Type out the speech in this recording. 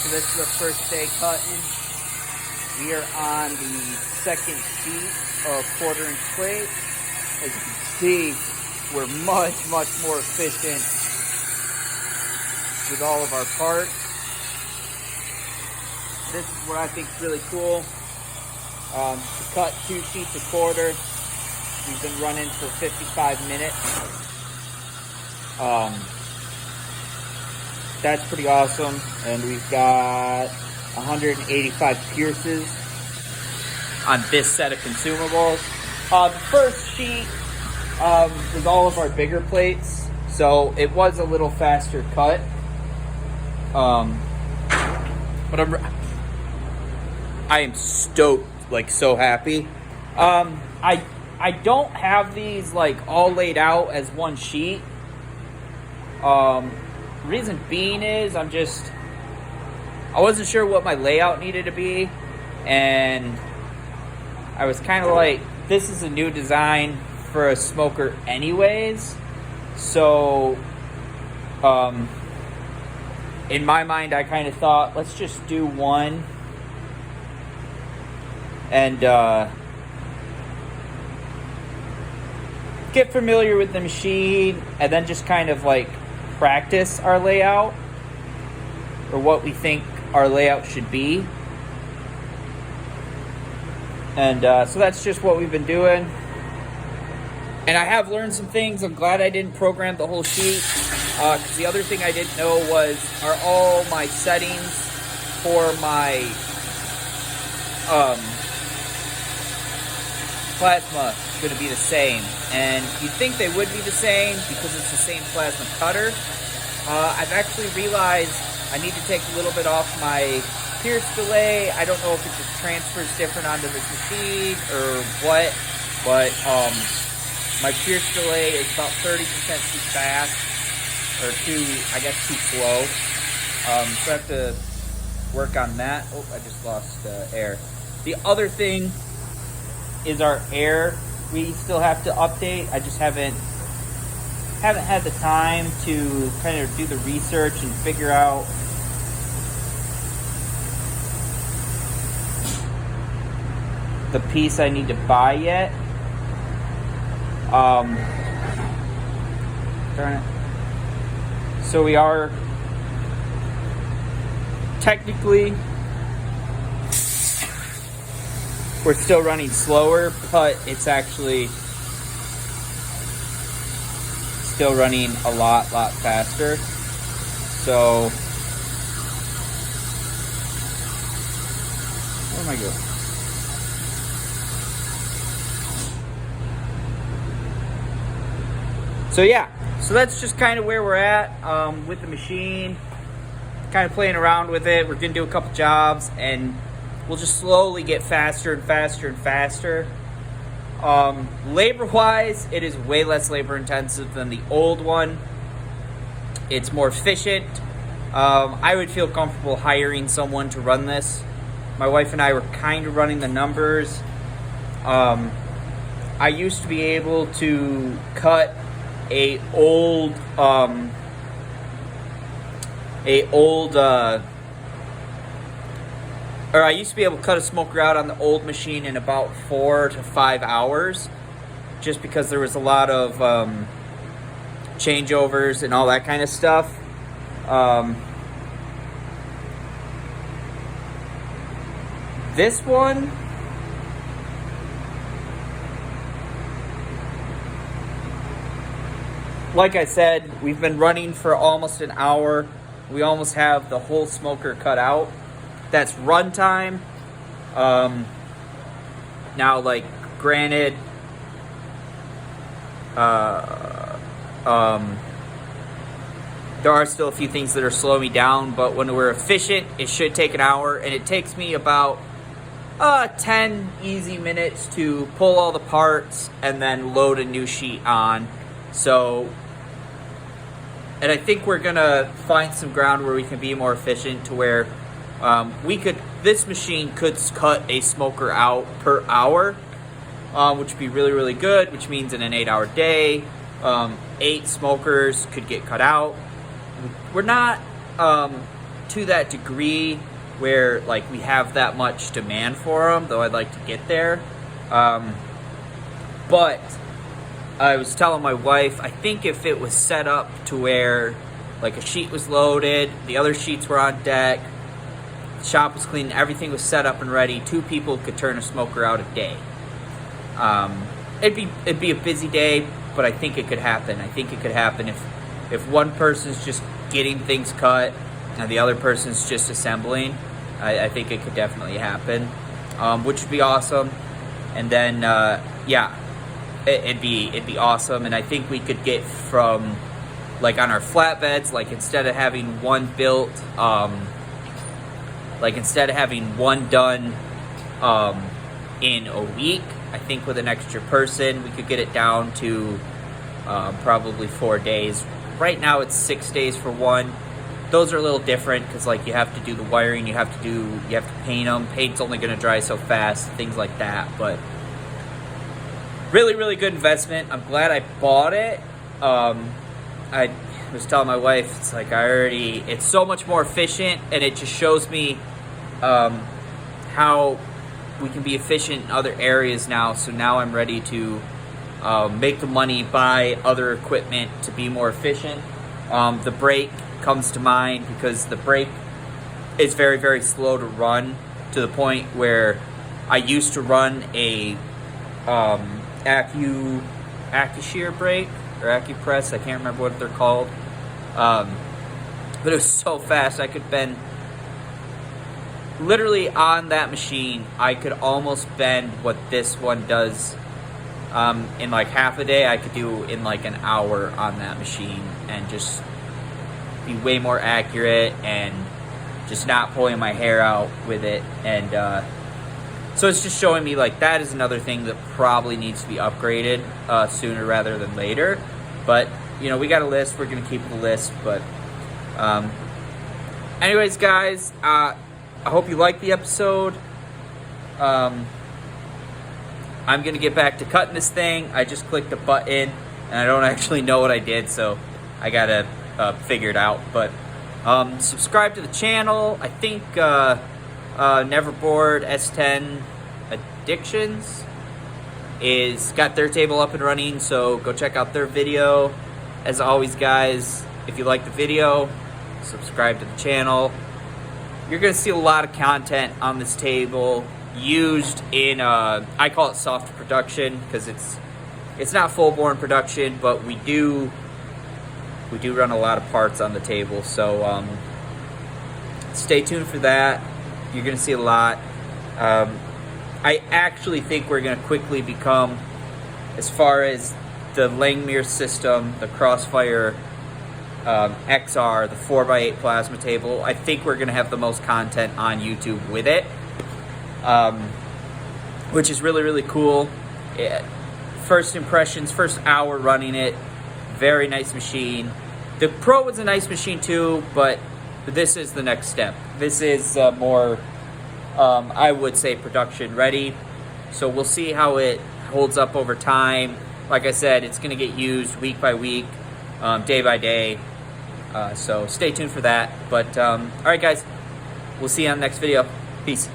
So this is the first day cutting. We are on the second sheet of 1/4 inch plate. As you can see, we're much more efficient with all of our parts. This is what I think is really cool. To cut 2 sheets a quarter, we've been running for 55 minutes. That's pretty awesome. And we've got 185 pierces on this set of consumables. The first sheet was all of our bigger plates, so it was a little faster cut. But I am stoked, like so happy. I don't have these like all laid out as one sheet. Reason being is I wasn't sure what my layout needed to be, and I was kind of like, this is a new design for a smoker anyways, so in my mind I kind of thought, let's just do one and get familiar with the machine, and then just kind of like practice our layout, or what we think our layout should be. And so that's just what we've been doing. And I have learned some things. I'm glad I didn't program the whole sheet, because the other thing I didn't know was, are all my settings for my plasma going to be the same? And you'd think they would be the same because it's the same plasma cutter. I've actually realized I need to take a little bit off my pierce delay. I don't know if it just transfers different onto this machine or what, but my pierce delay is about 30% too fast, or too slow. So I have to work on that. Oh, I just lost air. The other thing is our air. We still have to update. I just haven't had the time to kind of do the research and figure out the piece I need to buy yet. Darn it. So we are technically, we're still running slower, but it's actually still running a lot faster. So, where am I going? So yeah, so that's just kind of where we're at with the machine. Kind of playing around with it. We're gonna do a couple jobs, and we'll just slowly get faster and faster and faster. Labor-wise, it is way less labor-intensive than the old one. It's more efficient. I would feel comfortable hiring someone to run this. My wife and I were kind of running the numbers. I used to be able to cut I used to be able to cut a smoker out on the old machine in about 4 to 5 hours, just because there was a lot of changeovers and all that kind of stuff. This one, like I said, we've been running for almost an hour. We almost have the whole smoker cut out. That's runtime. Now, like, granted, there are still a few things that are slowing me down, but when we're efficient, it should take an hour, and it takes me about 10 easy minutes to pull all the parts and then load a new sheet on. So, and I think we're gonna find some ground where we can be more efficient, to where this machine could cut a smoker out per hour, which would be really good, which means in an 8-hour day, 8 smokers could get cut out. We're not to that degree where like we have that much demand for them, though I'd like to get there. But I was telling my wife, I think if it was set up to where like a sheet was loaded, the other sheets were on deck, the shop was clean, everything was set up and ready, 2 people could turn a smoker out a day. It'd be a busy day, but I think it could happen. I think it could happen if one person's just getting things cut and the other person's just assembling. I think it could definitely happen, which would be awesome. And then yeah, it'd be awesome. And I think we could get from like on our flatbeds, like instead of having one built, like instead of having one done in a week, I think with an extra person we could get it down to probably 4 days. Right now it's 6 days for one. Those are a little different because like you have to do the wiring, you have to paint them. Paint's only going to dry so fast, things like that. But really, really good investment. I'm glad I bought it. I was telling my wife, it's like it's so much more efficient, and it just shows me how we can be efficient in other areas now. So now I'm ready to make the money, buy other equipment to be more efficient. The brake comes to mind because the brake is very, very slow to run, to the point where I used to run a AccuShear brake or AccuPress, I can't remember what they're called, but it was so fast. I could bend, literally on that machine, I could almost bend what this one does in like half a day. I could do in like an hour on that machine and just be way more accurate and just not pulling my hair out with it. And so it's just showing me like that is another thing that probably needs to be upgraded sooner rather than later. But you know, we got a list, we're gonna keep the list. But anyways guys, I hope you liked the episode. I'm gonna get back to cutting this thing. I just clicked a button and I don't actually know what I did, so I gotta figure it out. But subscribe to the channel. I think Neverboard S10 Addictions is got their table up and running, so go check out their video. As always guys, if you like the video, subscribe to the channel. You're gonna see a lot of content on this table used in I call it soft production because it's not full-born production, but we do run a lot of parts on the table. So stay tuned for that. You're gonna see a lot. I actually think we're gonna quickly become, as far as the Langmuir system, the Crossfire XR, the 4x8 plasma table, I think we're gonna have the most content on YouTube with it, which is really, really cool. First impressions, first hour running it, very nice machine. The Pro was a nice machine too, but this is the next step. This is more, I would say, production ready. So we'll see how it holds up over time. Like I said, it's going to get used week by week, day by day. So stay tuned for that. But all right, guys, we'll see you on the next video. Peace.